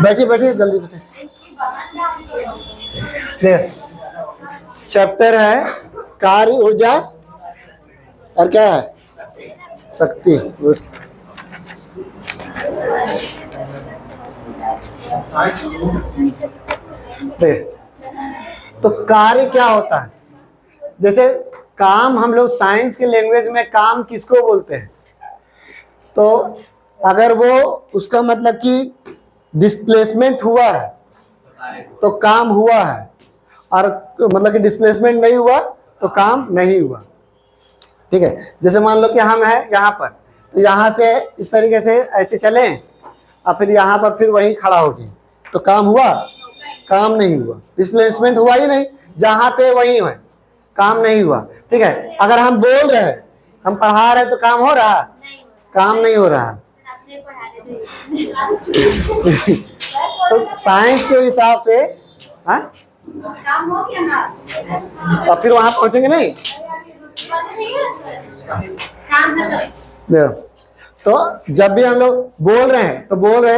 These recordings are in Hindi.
बैठिए बैठिए जल्दी बैठिए। चैप्टर है कार्य ऊर्जा और क्या है शक्ति। तो कार्य क्या होता है? जैसे काम हम लोग साइंस के लैंग्वेज में काम किसको बोलते हैं? तो अगर वो उसका मतलब कि डिस्प्लेसमेंट हुआ है तो काम हुआ है, और मतलब कि डिस्प्लेसमेंट नहीं हुआ तो काम नहीं हुआ। ठीक है, जैसे मान लो कि हम हैं यहाँ पर, तो यहाँ से इस तरीके से ऐसे चलें और फिर यहाँ पर फिर वहीं खड़ा हो गए, तो काम हुआ? काम नहीं हुआ, डिस्प्लेसमेंट हुआ ही नहीं, जहाँ थे वहीं है, काम नहीं हुआ। ठीक है, अगर हम बोल रहे हैं, हम पढ़ा रहे हैं तो काम हो रहा? काम नहीं हो रहा। तो साइंस के हिसाब से काम हो गया ना, तो फिर वहां पहुंचेंगे नहीं। तो जब भी हम लोग बोल रहे हैं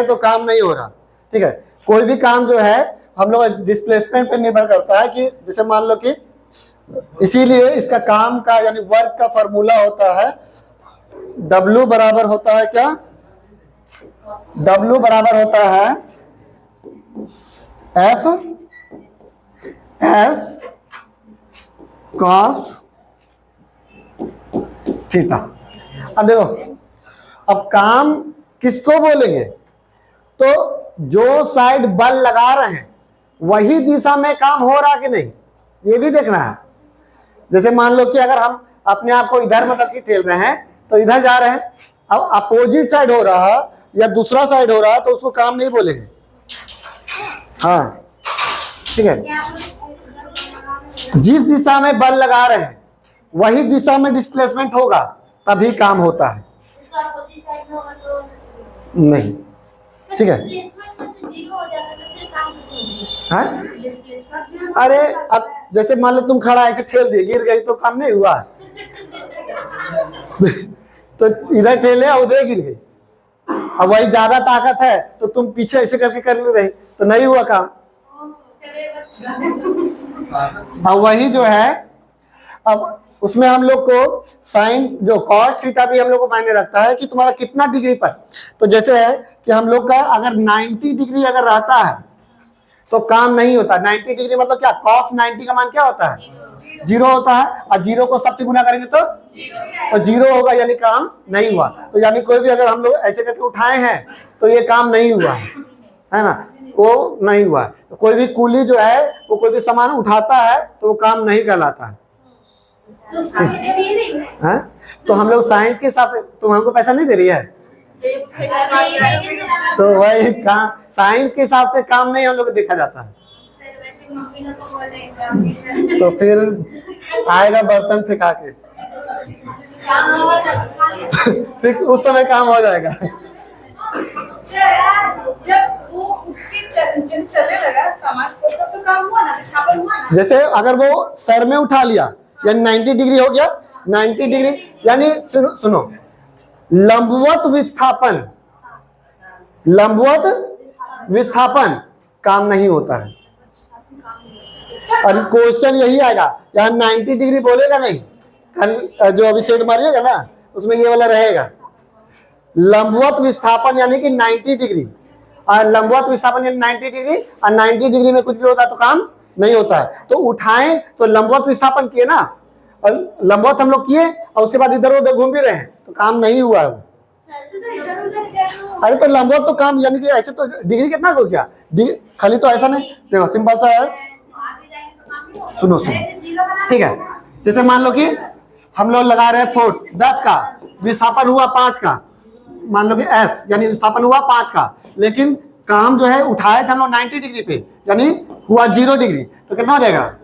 तो काम नहीं हो रहा। ठीक है, कोई भी काम जो है हम लोग डिस्प्लेसमेंट पे निर्भर करता है कि जैसे मान लो कि, इसीलिए इसका काम का यानी वर्क का फॉर्मूला होता है W बराबर होता है क्या? W बराबर होता है F S cos थीटा। अब देखो, अब काम किसको बोलेंगे? तो जो साइड बल लगा रहे हैं वही दिशा में काम हो रहा कि नहीं, ये भी देखना है। जैसे मान लो कि अगर हम अपने आप को इधर मतलब कि ठेल रहे हैं तो इधर जा रहे हैं, अब अपोजिट साइड हो रहा है या दूसरा साइड हो रहा है तो उसको काम नहीं बोलेंगे। हाँ ठीक है, जिस दिशा में बल लगा रहे हैं वही दिशा में डिस्प्लेसमेंट होगा तभी काम होता है। नहीं, ठीक है। हाँ? अरे अब जैसे मान लो तुम खड़ा ऐसे ठेल दिए, गिर गई तो काम नहीं हुआ। तो इधर ठेले और उधर गिर गई, अब वही ज्यादा ताकत है तो तुम पीछे ऐसे करके कर ले रही तो नहीं हुआ काम। अब वही जो है, अब उसमें हम लोग को साइन जो कॉस थीटा भी हम लोग को मायने रखता है कि तुम्हारा कितना डिग्री पर। तो जैसे है कि हम लोग का अगर 90 डिग्री अगर रहता है तो काम नहीं होता। 90 डिग्री मतलब क्या? कॉस 90 का मान क्या होता है? 0 होता है, और 0 को सबसे गुना करेंगे तो 0 होगा, यानी काम नहीं हुआ। तो यानी कोई भी अगर हम लोग ऐसे करके उठाए हैं तो ये काम नहीं हुआ है ना, वो नहीं हुआ। तो कोई भी कूली जो है वो कोई भी सामान उठाता है तो वो काम नहीं कहलाता है। तो हम लोग साइंस के हिसाब से, तुम हमको पैसा नहीं दे रही है तो वही काम, साइंस के हिसाब से काम नहीं हम लोग देखा जाता है। तो फिर आएगा बर्तन फेंका के फिर उस समय काम हो जाएगा। जब वो चलने लगा समाज को तो काम हुआ ना, विस्थापन हुआ ना। जैसे अगर वो सर में उठा लिया यानी 90 डिग्री हो गया। 90 डिग्री यानी सुनो, लंबवत विस्थापन काम नहीं होता है। और क्वेश्चन यही आएगा, यहाँ 90 डिग्री बोलेगा नहीं, कल जो अभी सेट मारिएगा ना उसमें ये वाला रहेगा लंबवत विस्थापन यानी कि 90 डिग्री, और लंबवत विस्थापन यानी 90 डिग्री, और 90 डिग्री में कुछ भी होता है तो काम नहीं होता है। तो उठाएं तो लंबवत विस्थापन किए ना, और लंबवत हम लोग किए और उसके बाद इधर उधर घूम भी रहे हैं तो काम नहीं हुआ है। अरे तो लंबवत तो काम यानी कि ऐसे तो डिग्री कितना हो गया, खाली तो ऐसा नहीं। देखो सिंपल सा है, सुनो ठीक है। जैसे मान लो कि हम लोग लगा रहे हैं फोर्स 10 का, विस्थापन हुआ 5 का, मान लो कि S यानी विस्थापन हुआ 5 का, लेकिन काम जो है उठाए थे हम लोग 90 डिग्री पे यानी हुआ 0 डिग्री, तो कितना हो जाएगा?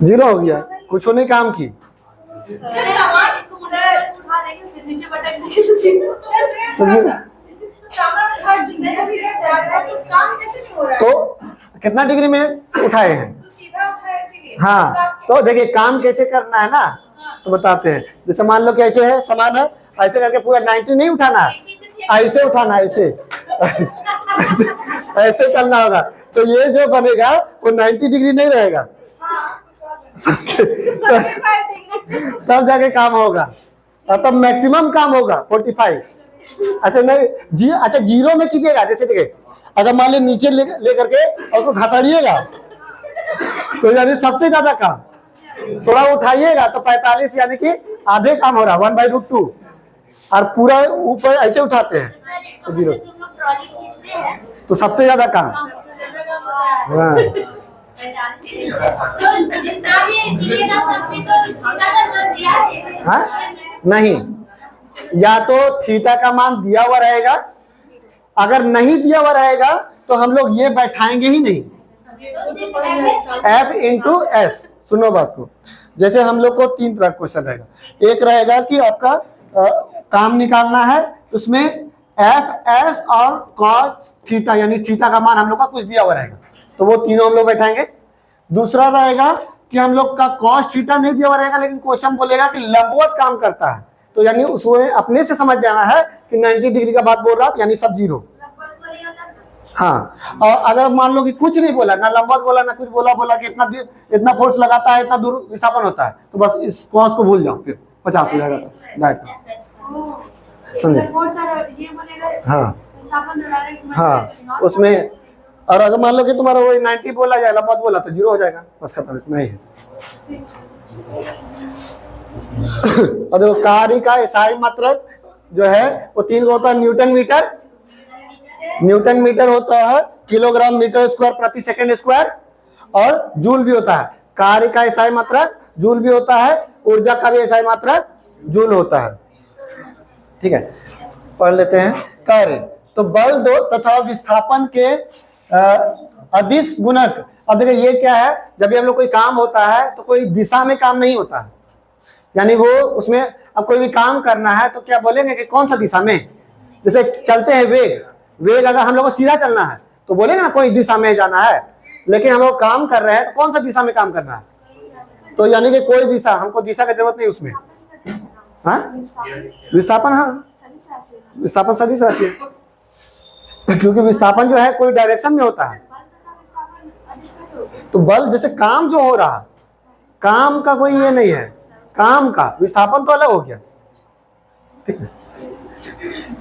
0 हो गया, कुछ नहीं काम की। सर सुनिए थोड़ा सा, सामान उठा डिग्री भी जा रहा है तो काम कैसे नहीं हो रहा है? तो कितना डिग्री में उठाए हैं? तो सीधा उठाया इसीलिए। हाँ, तो देखिए काम कैसे करना है ना, तो बताते हैं। जैसे मान लो कि ऐसे है समान है, ऐसे करके पूरा 90 नहीं उठाना है, ऐसे उठाना है, ऐसे ऐसे चलना होगा। तो ये जो बनेगा वो 90 डिग्री नहीं रहेगा, तब जाके काम होगा, और तब मैक्सिमम काम होगा 45। अच्छा नहीं अच्छा जीरो में कीजिएगा। जैसे देखिए अगर मान लो नीचे ले करके और उसको घसड़िएगा तो यानी सबसे ज्यादा काम, थोड़ा उठाइएगा तो 45, यानी कि आधे काम हो रहा, 1/√2। और पूरा ऊपर ऐसे उठाते हैं तो जीरो, तो सबसे ज्यादा काम। हाँ तो जितना भी गिरेगा सब पे तो थीटा का मान दिया है। हाँ नहीं, या तो थीटा का मान दिया हुआ रहेगा, अगर नहीं दिया हुआ रहेगा तो हम लोग ये बैठाएंगे ही नहीं, F इंटू एस। सुनो बात को, जैसे हम लोग को 3 तरह का क्वेश्चन रहेगा। एक रहेगा कि आपका काम निकालना है, उसमें एफ एस और कॉस थीटा, यानी थीटा का मान हम लोग का कुछ दिया हुआ रहेगा, तो वो तीनों हम लोग बैठाएंगे। दूसरा रहेगा कि हम लोग का कॉस थीटा नहीं दिया हुआ रहेगा, लेकिन क्वेश्चन बोलेगा कि लंबवत काम करता है, तो यानी उसमें अपने से समझ जाना है कि 90 डिग्री का बात बोल रहा, यानी सब जीरो। हाँ, और अगर मान लो कि कुछ नहीं बोला, ना लंबवत बोला ना कुछ बोला कि इतना फोर्स लगाता है, इतना दूर विस्थापन होता है, तो बस इस कॉस को भूल जाओ, फिर 50 हो जाएगा। समझे? हाँ हाँ, उसमें और अगर मान लो कि तुम्हारा वही 90 बोला जाए, लंबवत बोला तो जीरो हो जाएगा, बस खत्म, इतना ही है। और देखो कार्य का एसआई मात्रक जो है वो 3 होता है, न्यूटन मीटर होता है, किलोग्राम मीटर स्क्वायर प्रति सेकंड स्क्वायर, और जूल भी होता है। कार्य का एसआई मात्रक जूल भी होता है, ऊर्जा का भी एसआई मात्रक जूल होता है। ठीक है, पढ़ लेते हैं कार्य। तो बल दो तथा विस्थापन के अदिश गुणक। अब देखिए ये क्या है, जब भी हम लोग कोई काम होता है तो कोई दिशा में काम नहीं होता है, यानी वो उसमें अब कोई भी काम करना है तो क्या बोलेंगे कि कौन सा दिशा में। जैसे चलते हैं वेग अगर हम लोग को सीधा चलना है तो बोलेंगे ना कोई दिशा में जाना है, लेकिन हम लोग काम कर रहे हैं तो कौन सा दिशा में काम करना है, तो यानी कि कोई दिशा, हमको दिशा की जरूरत नहीं उसमें। हाँ विस्थापन, हाँ विस्थापन सदिश राशि है, क्योंकि विस्थापन जो है कोई डायरेक्शन में होता है। तो बल जैसे काम जो हो रहा, काम का कोई ये नहीं है, काम का विस्थापन तो अलग हो गया। ठीक है,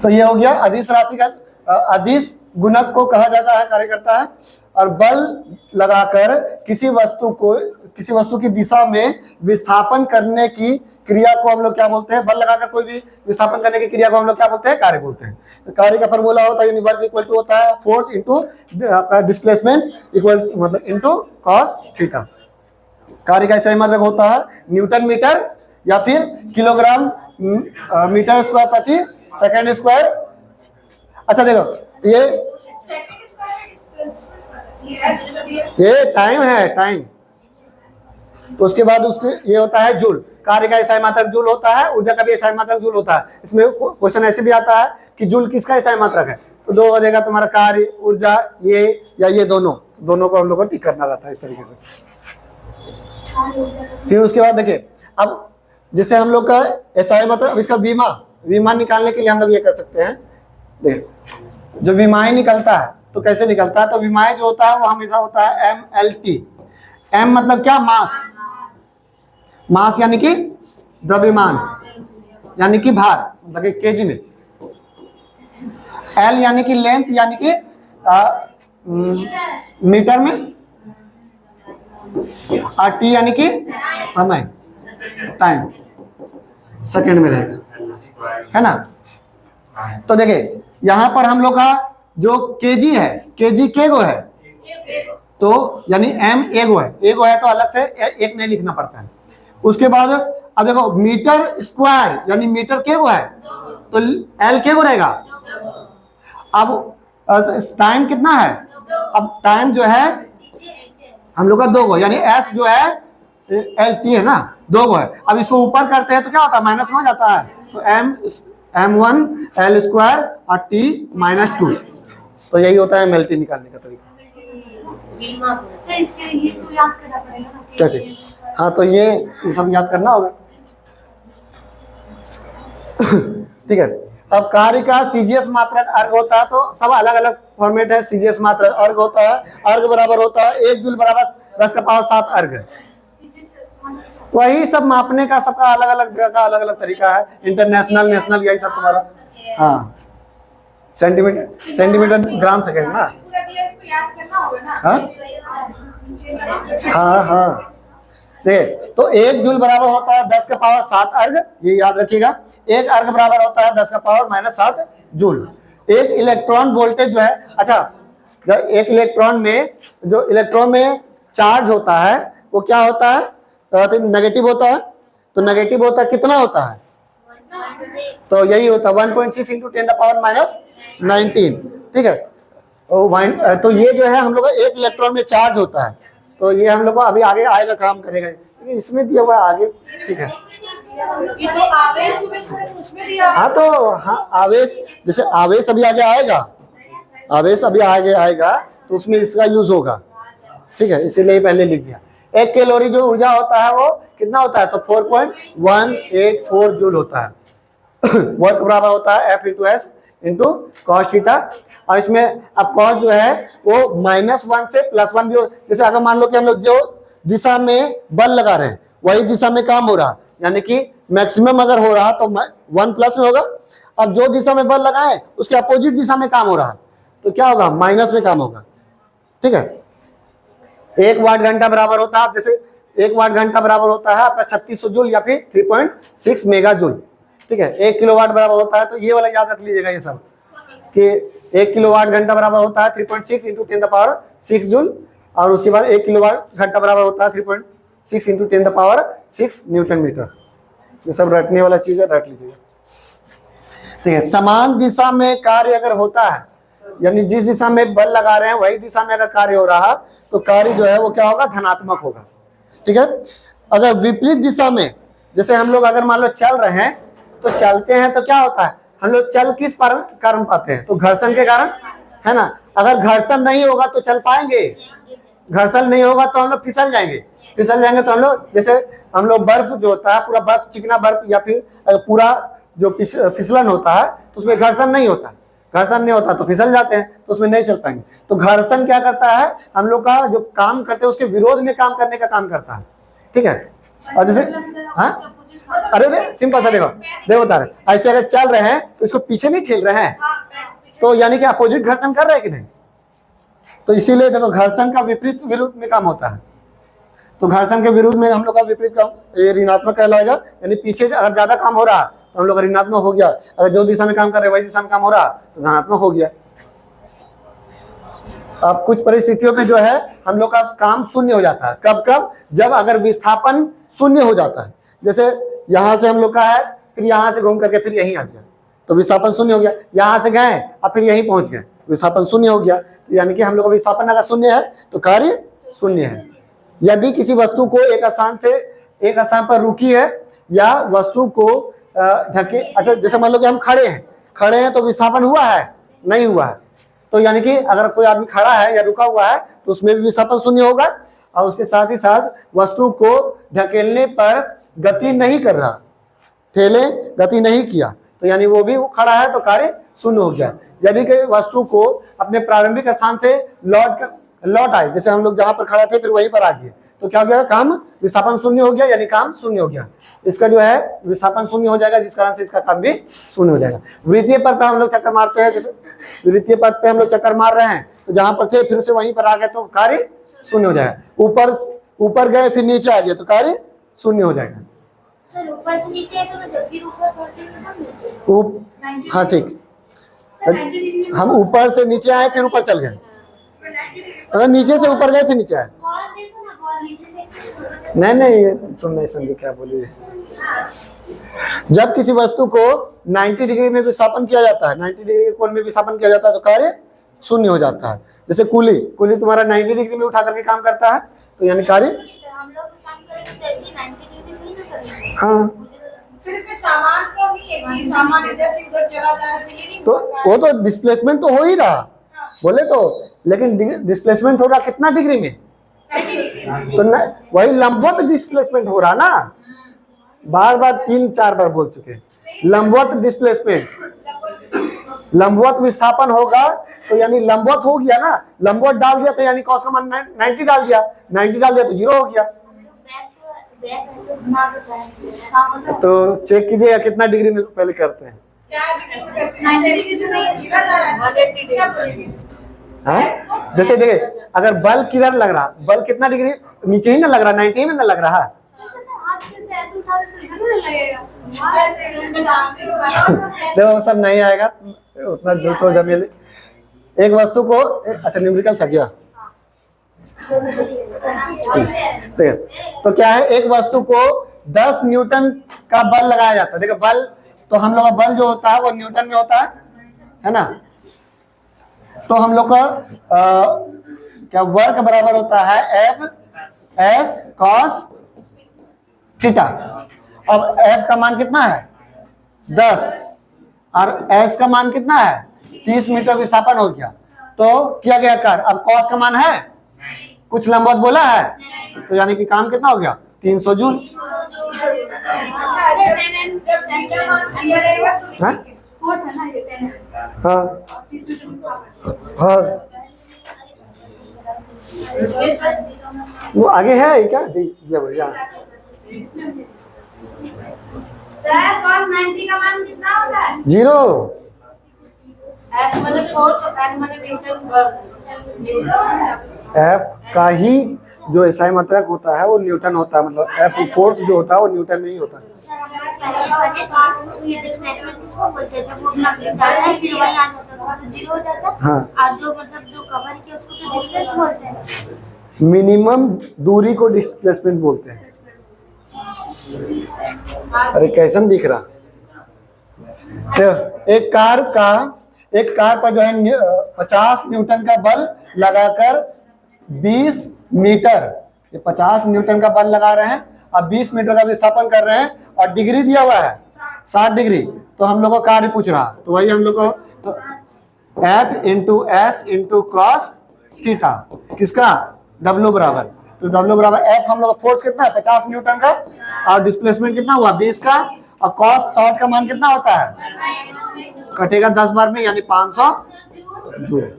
तो ये हो गया अदिश राशि का, अदिश गुणक को कहा जाता है, कार्य करता है। और बल लगाकर किसी वस्तु की दिशा में विस्थापन करने की क्रिया को हम लोग क्या बोलते हैं, बल लगाकर कोई भी विस्थापन करने की क्रिया को हम लोग क्या बोलते हैं, कार्य बोलते हैं। तो कार्य का फॉर्मूला होता है, वर्क इक्वल टू होता है फोर्स इंटू डिस्प्लेसमेंट इक्वल मतलब इंटू कॉस थीटा। कार्य का एसआई मात्रक होता है न्यूटन मीटर या फिर किलोग्राम मीटर स्क्वायर प्रति सेकंड स्क्वायर। अच्छा देखो ये टाइम है, टाइम। उसके बाद उसके ये होता है जूल। कार्य का एसआई मात्रक जूल होता है, ऊर्जा का भी एसआई मात्रक जूल होता है। इसमें क्वेश्चन ऐसे भी आता है कि जूल किसका एसआई मात्रक है, तो 2 हो जाएगा तुम्हारा कार्य ऊर्जा ये या ये दोनों को हम लोग को टिक करना रहता है इस तरीके से। फिर उसके बाद देखिए, अब जैसे हम लोग का एसआई मात्रक, अब इसका विमा निकालने के लिए हम लोग ये कर सकते हैं। देखिए जो विमाएं निकलता है तो कैसे निकलता है, तो विमाएं जो होता है वो हमेशा होता है MLT। M मतलब क्या, मास यानी कि द्रव्यमान यानी कि भार, मतलब केजी में। L यानी कि लेंथ यानी कि मीटर में, और T यानी कि समय, टाइम, सेकंड में रहेगा, है ना। तो देखिए यहां पर हम लोग का जो केजी है, केजी केगो है, तो यानी M एगो है तो अलग से एक नहीं लिखना पड़ता है। उसके बाद अब देखो मीटर स्क्वायर यानी मीटर केगो है तो L केगो रहेगा। अब टाइम कितना है, अब टाइम जो है हम लोग का 2 गो, यानी S जो है LT है ना, 2 गो है। अब इसको ऊपर करते हैं तो क्या होता है, माइनस में हो जाता है, तो m1 l स्क्वायर और t माइनस 2। तो यही होता है एमएलटी निकालने का तरीका। सर इसके ये तो याद करना पड़ेगा ना। क्या चीज? हाँ, तो ये सब याद करना होगा। ठीक है। अब कार्य का सीजीएस मात्रक अर्घ होता है, तो सब अलग अलग फॉर्मेट है। सीजीएस मात्रक अर्घ होता है, अर्घ बराबर होता है 1 जूल बराबर 10 का पावर 7 अर्घ। वही सब मापने का सबका अलग अलग जगह का अलग अलग तरीका है। इंटरनेशनल, नेशनल, यही सब तुम्हारा। हाँ, सेंटीमीटर ग्राम सेकेंड ना। पूरा दिया, इसको याद करना होगा ना। हाँ हाँ, देखिए, तो 1 जूल बराबर होता है 10 का पावर 7 अर्घ, ये याद रखिएगा। 1 अर्घ बराबर होता है 10 का पावर माइनस 7 जूल। एक इलेक्ट्रॉन वोल्टेज जो है, अच्छा, जब एक इलेक्ट्रॉन में, जो इलेक्ट्रॉन में चार्ज होता है वो क्या होता है? तो नेगेटिव होता है। तो नेगेटिव होता है, कितना होता है? तो यही होता है 1.6 इंटू 10 द पावर माइनस 19। ठीक है। तो ये जो है हम लोग का एक इलेक्ट्रॉन में चार्ज होता है। तो ये हम लोग को अभी आगे आएगा, काम करेगा, लेकिन इसमें दिया हुआ है आगे। ठीक है। ये तो आवेश में तो उसमें दिया। हाँ, तो हाँ, आवेश, जैसे आवेश अभी आगे आएगा, आवेश अभी आगे आएगा, तो उसमें इसका यूज होगा। ठीक है, इसीलिए पहले लिख दिया। 1 कैलोरी जो ऊर्जा होता है वो कितना होता है? तो 4.184 जूल होता है। वर्क बराबर होता है F into S into cos theta. और इसमें अब कॉस जो है वो -1 से +1 भी हो। जैसे अगर मान लो कि हम लोग जो दिशा में बल लगा रहे हैं वही दिशा में काम हो रहा, यानी कि मैक्सिमम अगर हो रहा तो 1 प्लस में होगा। अब जो दिशा में बल लगाए उसके अपोजिट दिशा में काम हो रहा तो क्या होगा? माइनस में काम होगा। ठीक है। 1 वाट घंटा बराबर होता है, जैसे 1 वाट घंटा बराबर होता है आपका 3600 जूल या फिर 3.6 मेगा जूल। ठीक है। 1 किलोवाट बराबर होता है, तो ये वाला याद रख लीजिएगा ये सब, कि 1 किलोवाट घंटा बराबर होता है 3.6 इंटू 10 द पावर 6 जूल। और उसके बाद 1 किलोवाट घंटा बराबर होता है 3.6 into 10 the power 6 newton metre. ये सब रटने वाला चीज है, रट लीजिएगा। ठीक है। समान दिशा में कार्य अगर होता है, यानी जिस दिशा में बल लगा रहे हैं वही दिशा में अगर कार्य हो रहा तो कार्य जो है वो क्या होगा? धनात्मक होगा। ठीक है। अगर विपरीत दिशा में, जैसे हम लोग अगर मान लो चल रहे हैं, तो चलते हैं तो क्या होता है? हम लोग चल किस कारण पाते हैं? तो घर्षण के कारण, है ना। अगर घर्षण नहीं होगा तो चल पाएंगे? घर्षण नहीं होगा तो हम लोग फिसल जाएंगे। फिसल जाएंगे तो हम लोग, जैसे हम लोग बर्फ जो होता है, पूरा बर्फ, चिकना बर्फ, या फिर पूरा जो फिसलन होता है तो उसमें घर्षण नहीं होता। घर्षण नहीं होता तो फिसल जाते हैं, तो उसमें नहीं चल पाएंगे। तो घर्षण क्या करता है? हम लोग का जो काम करते हैं उसके विरोध में काम करने का काम करता है। ठीक है। और जैसे, हाँ, अरे सिंपल सा देखो बता रहे, ऐसे अगर चल रहे हैं तो इसको पीछे नहीं ठेल रहे हैं, तो यानी कि अपोजिट घर्षण कर रहे हैं कि नहीं? तो इसीलिए देखो, घर्षण का विपरीत विरुद्ध में काम होता है। तो घर्षण के विरुद्ध में हम लोग का विपरीत काम, ये ऋणात्मक कहलाएगा। यानी पीछे अगर ज्यादा काम हो रहा तो हम लोग का ऋणात्मक हो गया। अगर जो दिशा में काम कर रहे वही दिशा में काम हो रहा तो धनात्मक हो गया। अब कुछ परिस्थितियों में जो है हम लोग का काम शून्य हो जाता है। कब कब? जब अगर विस्थापन शून्य हो जाता है। जैसे यहाँ से हम लोग का है, फिर यहाँ से घूम करके फिर यहीं आ गया तो विस्थापन शून्य हो गया। यहाँ से गए और फिर यहीं पहुंच गए, विस्थापन शून्य हो गया। यानी कि हम लोग का विस्थापन अगर शून्य है तो कार्य शून्य है। यदि किसी वस्तु को एक स्थान से एक स्थान पर रुकी है या वस्तु को ढके, अच्छा, जैसे मान लो कि हम खड़े हैं तो विस्थापन हुआ है? नहीं हुआ है। तो यानी कि अगर कोई आदमी खड़ा है या रुका हुआ है तो उसमें भी विस्थापन शून्य होगा। और उसके साथ ही साथ वस्तु को ढकेलने पर गति नहीं कर रहा, ठेले गति नहीं किया, तो यानी वो भी खड़ा है तो कार्य शून्य हो गया। यदि कोई वस्तु को अपने प्रारंभिक स्थान से लौट आए, जैसे हम लोग जहां पर खड़े थे फिर वहीं पर आ गए, तो क्या हो गया? काम, विस्थापन शून्य हो गया, यानी काम शून्य हो गया। इसका जो है विस्थापन शून्य हो जाएगा, जिस कारण से इसका काम भी शून्य हो जाएगा। वृत्तीय पथ पे हम लोग चक्कर मारते हैं, जैसे वृत्तीय पथ पे हम लोग चक्कर मार रहे हैं तो जहां पर थे फिर से वहीं पर आ गए तो कार्य शून्य हो जाएगा। ऊपर गए फिर नीचे आ गए तो कार्य शून्य हो जाएगा। सर ऊपर से नीचे तो जब फिर ऊपर पहुंचेंगे तब नीचे। हाँ, ठीक। हम ऊपर से नीचे आए फिर ऊपर चल गए, मतलब नीचे से ऊपर गए फिर नीचे आए। बॉल देखो ना, बॉल नीचे से। नहीं, तुम नहीं समझे क्या बोली। जब किसी वस्तु को 90 डिग्री में विस्थापन किया जाता है, 90 डिग्री के कोण में विस्थापन किया जाता है तो कार्य शून्य हो जाता है। जैसे कुली तुम्हारा 90 डिग्री में उठा करके काम करता है तो यानी कार्य, हम लोग काम करेंगे तो ऐसे 90 डिग्री में ही ना करेंगे। हाँ, सिर्फ इसमें सामान का नहीं है कि सामान इधर से उधर चला जा रहा है, तो ये नहीं तो होगा। वो तो डिस्प्लेसमेंट तो हो ही रहा, हाँ, बोले तो, लेकिन डिस्प्लेसमेंट हो रहा कितना डिग्री में? 90 डिग्री। तो न, वही लंबवत डिस्प्लेसमेंट हो रहा ना, बार बार 3-4 बार बोल चुके हैं, लंबवत डिस्प्लेसमेंट। लंबवत विस्थापन होगा तो यानी लंबवत हो गया ना, लंबवत डाल दिया तो यानी कॉस का मान 90 डाल दिया, 90 डाल दिया तो 0 हो गया। बैक ऐसे घुमा देता है। तो चेक कीजिएगा कितना डिग्री में पहले करते हैं। क्या डिग्री में करते हैं? 90 डिग्री तो नहीं, सीधा जा रहा है, क्या बोलेंगे? हाँ? जैसे देखिए अगर बल किधर लग रहा, बल कितना डिग्री नीचे ही ना लग रहा, 90 में ना लग रहा। देखो वो सब नहीं आएगा उतना, जो तो जमीन एक वस्तु को अच्छा न्यूमेरिकल था क्या? देखिए तो क्या है, एक वस्तु को 10 न्यूटन का बल लगाया जाता है। देखो बल तो हम लोग का बल जो होता है वो न्यूटन में होता है ना। तो हम लोग का क्या वर्क बराबर होता है F S cos थीटा। अब F का मान कितना है 10 और S का मान कितना है 30 मीटर विस्थापन हो गया। तो किया गया कार्य, अब cos का मान है कुछ लंबवत बोला है, तो यानी कि काम कितना हो गया 300 जूल। अच्छा, जब थीटा मान दिया रहेगा तो हाँ? लिखिए। 4 था ना, ये 10 है। हाँ और 30 हाँ वो आगे है क्या? दिया भैया सर cos 90 का मान कितना होता है? 0। एस मतलब फोर्स और एन मतलब न्यूटन। F का ही जो एसआई मात्रक होता है वो न्यूटन होता है, मतलब F फोर्स जो होता है वो न्यूटन में ही होता है। ये डिस्प्लेसमेंट किसको बोलते हैं? जब वो अपना जाता है फिर वही आ जाता है तो 0 हो जाता है। हाँ। और जो मतलब जो कवर किया उसको तो डिस्टेंस बोलते हैं। मिनिमम दूरी को डिस्प्लेसमेंट बोलते हैं। अरे कैसन दिख रहा? तो एक कार पर जो है 50 न्यूटन का बल लगाकर 20 मीटर, ये 50 न्यूटन का बल लगा रहे हैं और 20 मीटर का विस्थापन कर रहे हैं और डिग्री दिया हुआ है 60 डिग्री। तो हम लोग को कार्य पूछ रहा, तो वही हम लोग को तो F into S into cos theta किसका W बराबर, तो W बराबर F हम लोग का फोर्स कितना है 50 न्यूटन का और डिस्प्लेसमेंट कितना हुआ 20 का, और कॉस 60 का मान कितना होता है, कटेगा 10 बार में यानी 500 जूल।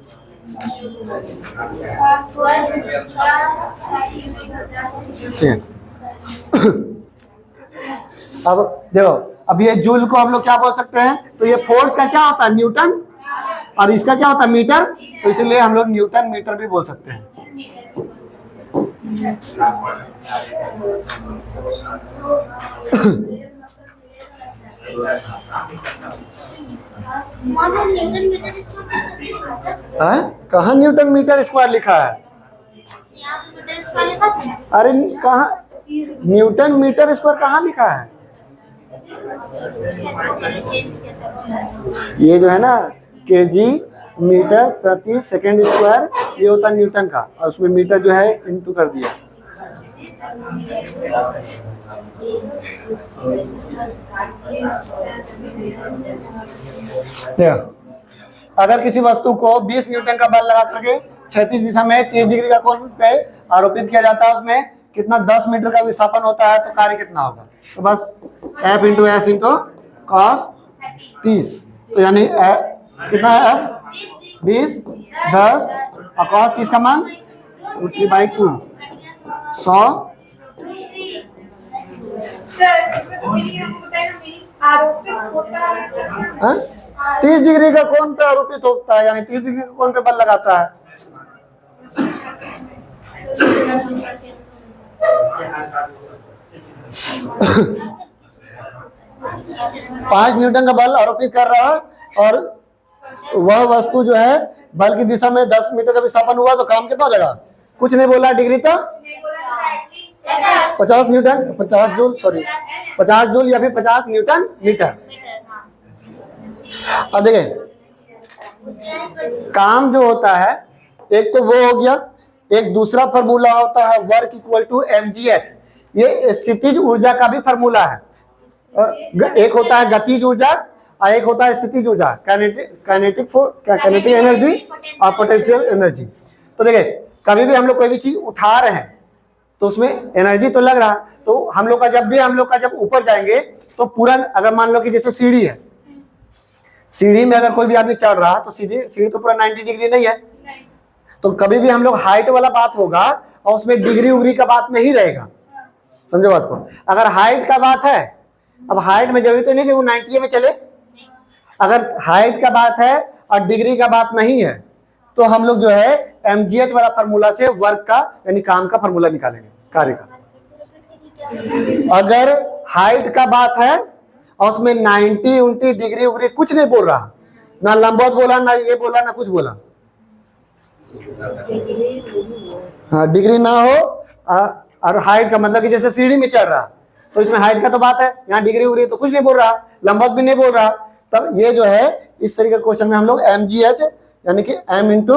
अब देखो, अब ये जूल को हम लोग क्या बोल सकते हैं, तो ये फोर्स का क्या होता है न्यूटन और इसका क्या होता है मीटर, तो इसलिए हम लोग न्यूटन मीटर भी बोल सकते हैं। न्यूटन मीटर इसको कैसे लिखा सर? कहाँ न्यूटन मीटर स्क्वायर लिखा है? यहाँ पे मीटर इसका लिखा था। अरे कहाँ न्यूटन मीटर स्क्वायर कहाँ लिखा है? इसको पहले चेंज किया था। ये जो है ना केजी मीटर प्रति सेकंड स्क्वायर ये होता है न्यूटन का, और उसमें मीटर जो है इंटू कर दिया। देखो अगर किसी वस्तु को 20 न्यूटन का बल लगा करके 36 दिशा में 30 डिग्री का कोण पे आरोपित किया जाता है, उसमें कितना 10 मीटर का विस्थापन होता है, तो कार्य कितना होगा, तो बस F into S into cos 30, तो यानी कितना है F 20 10 और कॉस 30 का मान 2/2 100। सर इसमें तो मीनिंग हमको बताया ना, मीनिंग आरोपित होता है तो क्या? हाँ? 30 डिग्री का कोण पे आरोपित होता है, यानी 30 डिग्री का कोण पे बल लगाता है। पांच न्यूटन का बल आरोपित कर रहा है और वह वस्तु जो है बल की दिशा में 10 मीटर का विस्थापन हुआ, तो काम कितना हो जाएगा, कुछ नहीं बोला डिग्री, तो 50 न्यूटन 50 जूल सॉरी 50 जूल या फिर 50 न्यूटन मीटर। अब देखें काम जो होता है, एक तो वो हो गया, एक दूसरा फार्मूला होता है वर्क इक्वल टू mgh, ये स्थितिज ऊर्जा का भी फार्मूला है। एक होता है गतिज ऊर्जा और एक होता है स्थितिज ऊर्जा, काइनेटिक एनर्जी और पोटेंशियल एनर्जी। तो देखिए कभी भी हम लोग कोई भी चीज उठा रहे हैं तो उसमें एनर्जी तो लग रहा, तो हम लोग का जब ऊपर जाएंगे तो पूरा, अगर मान लो कि जैसे सीढ़ी है, सीढ़ी में अगर कोई भी आदमी चढ़ रहा तो सीढ़ी तो पूरा 90 डिग्री नहीं है, तो कभी भी हम लोग हाइट वाला बात होगा और उसमें डिग्री उग्री का बात नहीं रहेगा। समझो बात को। अगर हाइट का बात है, अब हाइट में जरूरी तो नहीं कि वो 90 में चले, अगर हाइट का बात है और डिग्री का बात नहीं है तो हम लोग जो है mgh वाला फार्मूला से वर्क का यानी काम का फार्मूला निकालेंगे, कार्य का। अगर हाइट का बात है और उसमें 90 उनटी डिग्री उग्री कुछ नहीं बोल रहा, ना लंबवत बोला ना ये बोला ना कुछ बोला, हाँ डिग्री ना हो, और हाइट का मतलब कि जैसे सीढ़ी में चढ़ रहा तो इसमें हाइट का तो बात है, यहाँ डिग्री उग्री तो कुछ नहीं बोल रहा, लंबवत भी नहीं बोल रहा, तब ये जो है इस तरीके के क्वेश्चन में हम लोग mgh यानी कि m into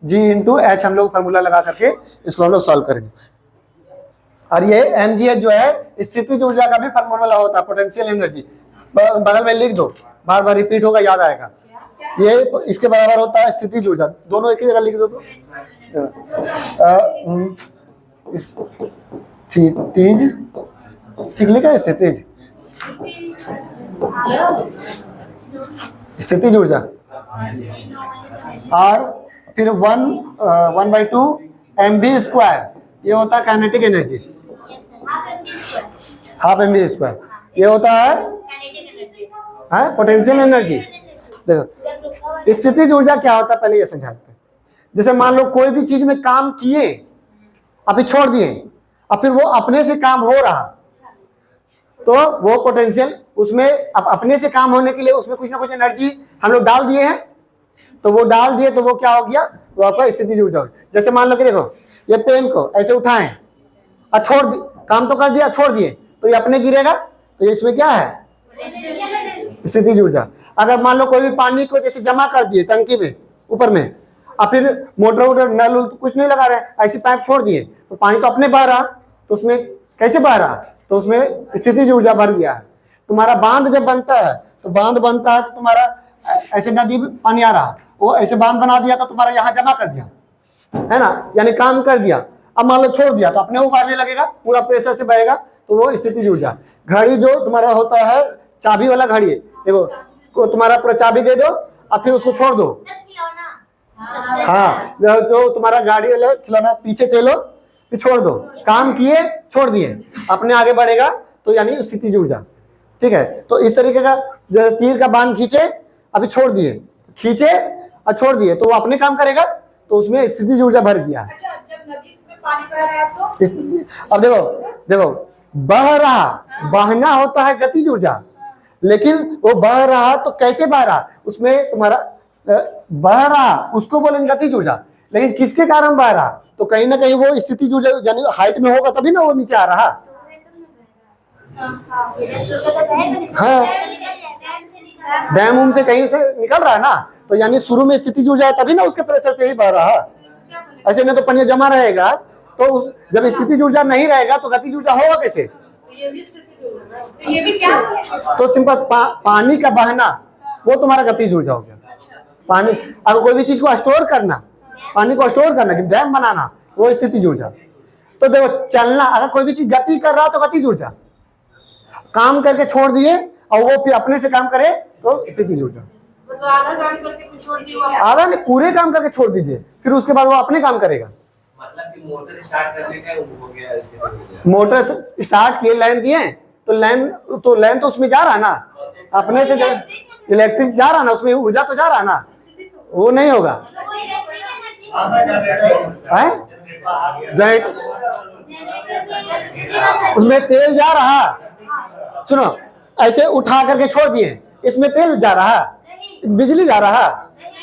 g into h हम लोग फार्मूला लगा करके इसको हम लोग सॉल्व करेंगे। और ये mgh जो है स्थितिज ऊर्जा का भी फार्मूला होता है, पोटेंशियल एनर्जी, बगल में लिख दो, बार बार रिपीट होगा, याद आएगा। ये इसके बराबर होता है स्थितिज ऊर्जा, दोनों एक ही जगह लिख दो तो स्थितिज, ठीक लिखा स्थितिज, स्थितिज ऊर्जा। और फिर 1/2 mv स्क्वायर, ये होता है kinetic energy, half mv square, ये होता है पोटेंशियल एनर्जी। देखो स्थितिज ऊर्जा क्या होता है पहले ये समझाते हैं। जैसे मान लो कोई भी चीज में काम किए अभी छोड़ दिए और फिर वो अपने से काम हो रहा तो वो पोटेंशियल, उसमें अब अपने से काम होने के लिए उसमें कुछ ना कुछ एनर्जी हम लोग डाल दिए हैं, तो वो डाल दिए तो वो क्या हो गया, वो आपका स्थितिज ऊर्जा हो गया। जैसे मान लो कि देखो ये पेन को ऐसे उठाएं और छोड़ दिए, काम तो कर दिया छोड़ दिए, तो ये अपने गिरेगा, तो इसमें क्या है स्थितिज ऊर्जा। अगर मान लो कोई भी पानी को जैसे जमा कर दिए टंकी में ऊपर में और फिर मोटर वोटर नल उल कुछ नहीं लगा रहे, ऐसी पाइप छोड़ दिए तो पानी तो अपने बह रहा, तो उसमें कैसे बह रहा, तो उसमें स्थितिज ऊर्जा भर गया है। तुम्हारा बांध जब बनता है तो तुम्हारा ऐसे नदी में पानी आ रहा, वो ऐसे बांध बना दिया तो तुम्हारा यहाँ जमा कर दिया है ना, यानी काम कर दिया। अब मान लो छोड़ दिया तो अपने उबारने लगेगा, पूरा प्रेशर से बहेगा, तो वो स्थितिज ऊर्जा। घड़ी जो तुम्हारा होता है चाबी वाला घड़ी है, देखो तुम्हारा पूरा चाबी दे दो और फिर उसको छोड़ दो, हाँ जो तुम्हारा गाड़ी वाला खिलौना पीछे ठेलो फिर छोड़ दो, काम किए छोड़ दिए, अपने आगे बढ़ेगा, तो यानी स्थितिज ऊर्जा। ठीक है, तो इस तरीके का जैसे तीर का बाण खींचे अभी छोड़ दिए, खींचे और छोड़ दिए तो वो अपने काम करेगा, तो उसमें स्थितिज ऊर्जा भर गया। अच्छा, जब नदी में पानी बह रहा है तो अब देखो बह रहा, बहना होता है गतिज ऊर्जा, लेकिन वो बह रहा तो कैसे बह रहा, उसमें तुम्हारा बह रहा उसको बोलेंगे गतिज ऊर्जा, लेकिन किसके कारण बह रहा, तो कहीं ना कहीं वो स्थितिज ऊर्जा यानी हाइट में होगा तभी ना वो नीचे आ रहा। हाँ डैम उम से कहीं से निकल रहा है ना, तो यानी शुरू में स्थितिज ऊर्जा है तभी ना उसके प्रेशर से ही बह रहा, ऐसे नहीं तो पानी जमा रहेगा, तो जब स्थितिज ऊर्जा नहीं रहेगा तो गतिज ऊर्जा होगा कैसे, तो ये भी क्या बोले? तो सिंपल पानी का बहना वो तुम्हारा गतिज ऊर्जा हो गया। पानी अगर कोई भी चीज को स्टोर करना, पानी को स्टोर करना, डैम बनाना, वो स्थितिज ऊर्जा। तो देखो चलना, अगर कोई भी चीज गति कर रहा तो गतिज ऊर्जा, काम करके छोड़ दिए और वो फिर अपने से काम करे तो स्थितिज ऊर्जा। मतलब आधा काम करके फिर छोड़ दिया, आधा नहीं पूरे काम करके छोड़ दीजिए, फिर उसके बाद वो अपने काम करेगा। मतलब कि मोटर स्टार्ट करने का हो गया स्थितिज ऊर्जा। मोटर स्टार्ट किए, लाइन दिए तो लाइन तो उसमें जा रहा ना, अपने से इलेक्ट्रिक जा रहा ना, उसमें ऊर्जा तो जा रहा ना, वो नहीं होगा है जेट, उसमें तेल जा रहा, सुनो ऐसे उठा करके छोड़ दिए, इसमें तेल जा रहा, बिजली जा रहा,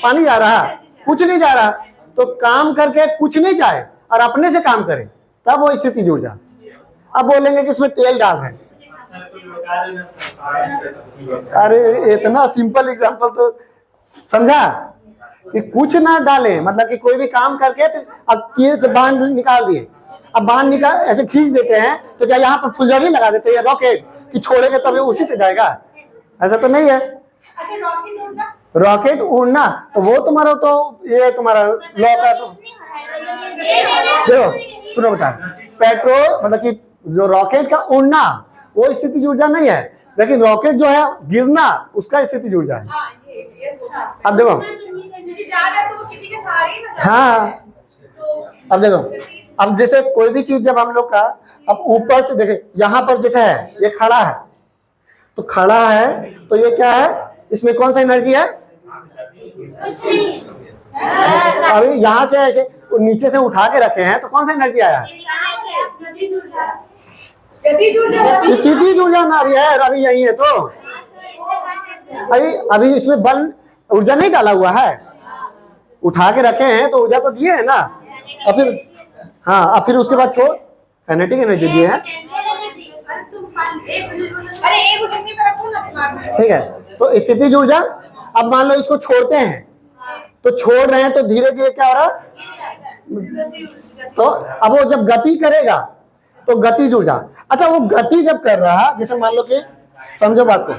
पानी जा रहा, कुछ नहीं जा रहा, तो काम करके कुछ नहीं जाए और अपने से काम करे तब वो स्थितिज ऊर्जा। अब बोलेंगे कि इसमें तेल डाल रहे हैं, अरे इतना सिंपल एग्जांपल तो समझा कि कुछ ना डालें, मतलब कि कोई भी काम करके अब तीर से बांध निकाल दिए, अब बांध निकाल ऐसे खींच देते हैं तो क्या यहाँ पर फुलझड़ी लगा देते हैं, रॉकेट कि छोड़ेंगे तभी उसी से जाएगा, ऐसा तो नहीं है। अच्छा रॉकेट उड़ना, रॉकेट उड़ना तो वो तुम्हारा तो ये तुम्हारा लॉ का तो देखो सुनो बता, पेट्रोल मतलब कि जो रॉकेट का उड़ना वो स्थितिज ऊर्जा नहीं है, लेकिन रॉकेट जो है गिरना उसका स्थितिज ऊर्जा है। हाँ ये अब देखो क्योंकि जा रहा है तो वो किसी के सहारे ही ना जा हाँ, तो अब देखो अब जैसे कोई भी चीज जब हम लोग का अब ऊपर से देखे यहाँ पर जैसे है ये खड़ा है, तो खड़ा है तो ये क्या है, इसमें कौन सा एनर्जी है, कुछ नहीं। अभी यहाँ से ऐसे नीचे से उठा के रखे हैं तो कौन सा एनर्जी आया है, गतिज ऊर्जा स्थितिज ऊर्जा ना अभी है, अभी यही है तो अभी इसमें बल ऊर्जा नहीं डाला हुआ है, उठा के रखे हैं तो ऊर्जा तो दिए है ना, और फिर हाँ अब फिर उसके बाद छोड़ काइनेटिक एनर्जी दिए हैं, अरे एक उतनी पर रखो ना दिमाग में। ठीक है। तो स्थितिज ऊर्जा अब मान लो इसको छोड़ते हैं तो छोड़ रहे हैं तो धीरे धीरे क्या हो रहा है, तो अब वो जब गति करेगा तो गतिज ऊर्जा, अच्छा वो गति जब कर रहा जैसे मान लो कि समझो बात को,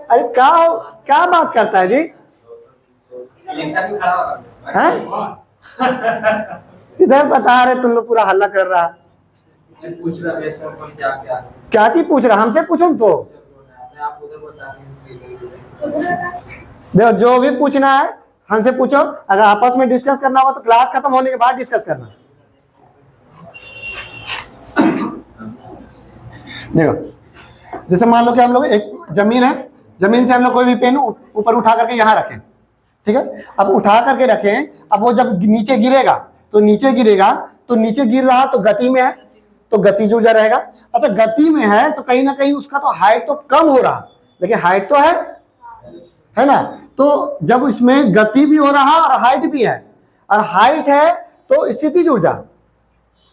अरे क्या क्या बात करता है जी हैं? इधर बता रहे तुम लोग पूरा हल्ला कर रहा, पूछ रहा है क्या क्या क्या चीज पूछ रहा, हमसे पूछो तो आप उधर बता रहे हैं। देखो जो भी पूछना है हमसे पूछो, अगर आपस में डिस्कस करना होगा तो क्लास खत्म होने के बाद डिस्कस करना। देखो जैसे मान लो कि हम लोग एक जमीन है, जमीन से हम लोग कोई भी पेन ऊपर उठा करके यहाँ रखें, ठीक है, अब उठा करके रखें, अब वो जब नीचे गिरेगा तो नीचे गिर रहा तो गति में है तो गतिज ऊर्जा रहेगा। अच्छा गति में है तो कहीं ना कहीं उसका तो हाइट तो कम हो रहा, लेकिन हाइट तो है ना, तो जब इसमें गति भी हो रहा और हाइट भी है, और हाइट है तो स्थितिज ऊर्जा,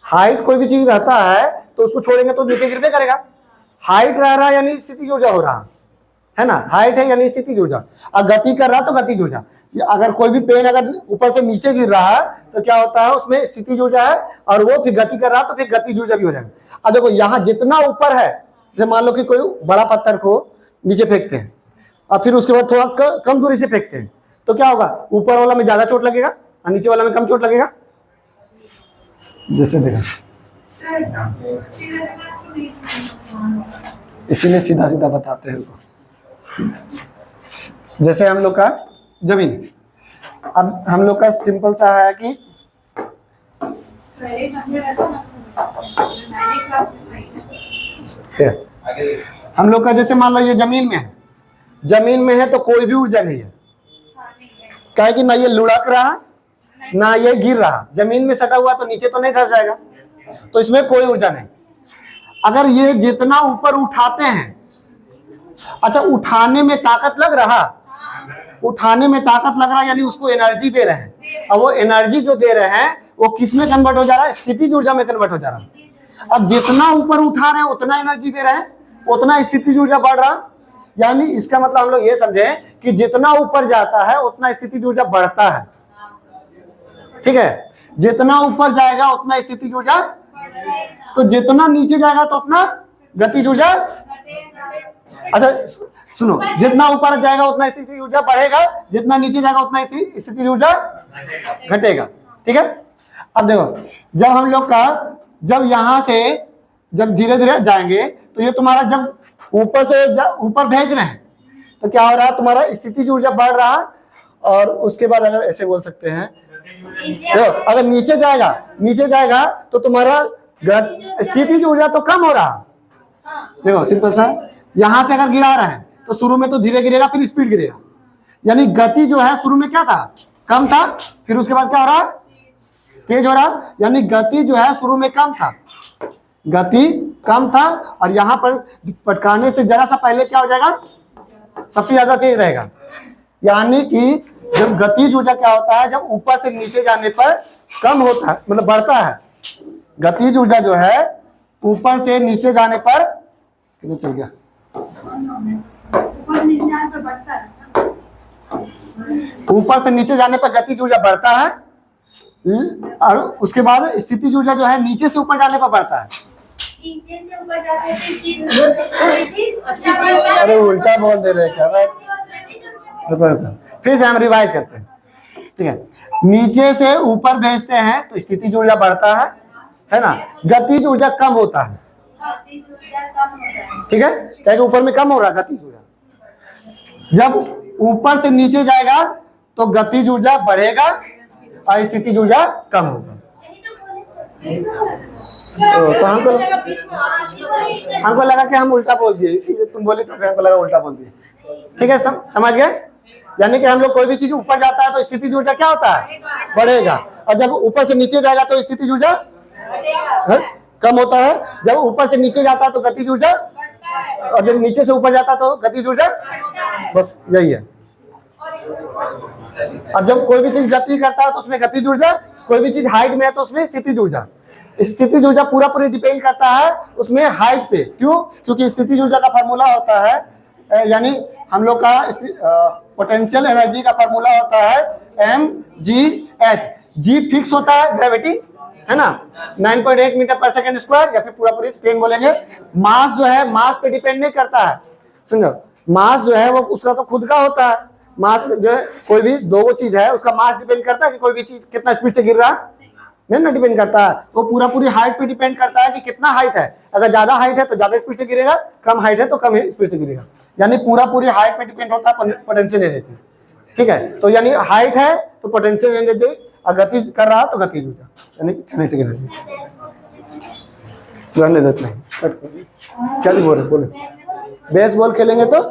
हाइट कोई भी चीज रहता है तो उसको छोड़ेंगे तो नीचे गिरने करेगा, हाइट रह रहा यानी स्थितिज ऊर्जा हो रहा है ना, हाइट है यानी स्थितिज ऊर्जा, और गति कर रहा तो गतिज ऊर्जा। अगर कोई भी पेन अगर ऊपर से नीचे गिर रहा है तो क्या होता है उसमें स्थितिज ऊर्जा है, और वो फिर गति कर रहा तो फिर गतिज ऊर्जा भी हो जाएगा। अब देखो यहाँ जितना ऊपर है, जैसे मान लो कि कोई बड़ा पत्थर को नीचे फेंकते हैं और फिर उसके बाद थोड़ा कम दूरी से फेंकते हैं तो क्या होगा, ऊपर वाला में ज्यादा चोट लगेगा और नीचे वाला में कम चोट लगेगा। जैसे देखा इसीलिए सीधा सीधा बताते हैं। जैसे हम लोग का जमीन, अब हम लोग का सिंपल सा है कि हम लोग का जैसे मान लो ये जमीन में है तो कोई भी ऊर्जा नहीं है, क्या है कि ना ये लुढ़क रहा ना ये गिर रहा, जमीन में सटा हुआ तो नीचे तो नहीं धंस जाएगा, तो इसमें कोई ऊर्जा नहीं। अगर ये जितना ऊपर उठाते हैं, अच्छा उठाने में ताकत लग रहा, यानी उसको एनर्जी दे रहे हैं, और वो एनर्जी जो दे रहे हैं वो किस में कन्वर्ट हो जा रहा है, स्थितिज ऊर्जा में कन्वर्ट हो जा रहा है। अब जितना ऊपर उठा रहे हैं उतना एनर्जी दे रहे हैं, उतना स्थितिज ऊर्जा बढ़ रहा, यानी इसका मतलब हम लोग ये समझे कि जितना ऊपर जाता है उतना स्थितिज ऊर्जा बढ़ता है, ठीक है, जितना ऊपर जाएगा उतना स्थितिज ऊर्जा, तो जितना नीचे जाएगा तो उतना गतिज ऊर्जा। अच्छा सुनो, जितना ऊपर जाएगा उतना स्थितिज ऊर्जा बढ़ेगा, जितना नीचे जाएगा उतना स्थितिज ऊर्जा घटेगा, ठीक है। अब देखो जब हम लोग का जब यहाँ से जब धीरे धीरे जाएंगे तो ये तुम्हारा जब ऊपर से ऊपर भेज रहे हैं तो क्या हो रहा है, तुम्हारा स्थितिज ऊर्जा बढ़ रहा, और उसके बाद अगर ऐसे बोल सकते हैं देखो अगर नीचे जाएगा तो तुम्हारा स्थितिज ऊर्जा तो कम हो रहा। देखो सिंपल सा, यहां से अगर गिरा रहे हैं तो शुरू में तो धीरे गिरेगा फिर स्पीड गिरेगा, यानी गति जो है शुरू में क्या था, कम था, फिर उसके बाद क्या हो रहा, तेज हो रहा, यानी गति जो है शुरू में कम था, और यहाँ पर पटकाने से जरा सा पहले क्या हो जाएगा, सबसे ज्यादा तेज रहेगा। यानी कि जब गतिज ऊर्जा क्या होता है, जब ऊपर से नीचे जाने पर कम होता है, मतलब बढ़ता है। गतिज ऊर्जा जो है ऊपर से नीचे जाने पर कितने चल गया, ऊपर से नीचे जाने पर गतिज ऊर्जा बढ़ता है, और उसके बाद स्थितिज ऊर्जा जो है नीचे से ऊपर जाने पर बढ़ता है। नीचे से ऊपर जाते थे अरे उल्टा बोल दे रहे क्या भाई? रुको रुको, फिर से हम रिवाइज करते हैं, ठीक है। नीचे से ऊपर भेजते हैं तो स्थितिज ऊर्जा बढ़ता है ना, गतिज ऊर्जा कम होता है, ठीक है, क्या ऊपर में कम हो रहा है गतिज ऊर्जा। जब ऊपर से नीचे जाएगा तो गतिज ऊर्जा बढ़ेगा और स्थितिज ऊर्जा कम होगा। तो हमको लगा कि हम उल्टा बोल दिए, इसीलिए तुम बोली तो फिर हमको लगा उल्टा बोल दिए, ठीक है, समझ गए। यानी कि हम लोग कोई भी चीज ऊपर जाता है तो स्थितिज ऊर्जा क्या होता है, बढ़ेगा, और जब ऊपर से नीचे जाएगा तो स्थितिज ऊर्जा कम होता है। जब ऊपर से नीचे जाता है तो गतिज ऊर्जा, और जब नीचे से ऊपर जाता है तो गतिज ऊर्जा, बस यही है। अब जब कोई भी चीज गति करता है तो उसमें गतिज ऊर्जा, कोई भी चीज हाइट में है तो उसमें स्थितिज ऊर्जा। स्थितिज ऊर्जा पूरा पूरी डिपेंड करता है उसमें हाइट पे, क्यों? क्योंकि स्थितिज ऊर्जा का फार्मूला होता है, यानी हम लोग का पोटेंशियल एनर्जी का फार्मूला होता है mgh। जी फिक्स होता है ग्रेविटी, है ना, 9.8 मीटर पर सेकंड स्क्वायर, या फिर पूरा पूरी स्ट्रेन बोलेंगे। मास जो है मास पे डिपेंड नहीं करता है, समझो, मास जो है वो उसका तो खुद का होता है। मास जो है कोई भी दो चीज है उसका मास डिपेंड करता है कि कोई भी चीज कितना स्पीड से गिर रहा है, नहीं ना डिपेंड करता है, वो पूरा पूरी हाइट पे डिपेंड करता है कि कितना हाइट है। अगर ज्यादा हाइट है तो ज्यादा स्पीड से गिरेगा, कम हाइट है तो कम स्पीड से गिरेगा, यानी पूरा पूरी हाइट पे डिपेंड होता है पोटेंशियल एनर्जी, ठीक है। तो यानी हाइट है तो पोटेंशियल एनर्जी, और गति कर रहा तो गतिज ऊर्जा यानी काइनेटिक एनर्जी। नहीं क्या बोल रहे, बोले बेसबॉल खेलेंगे तो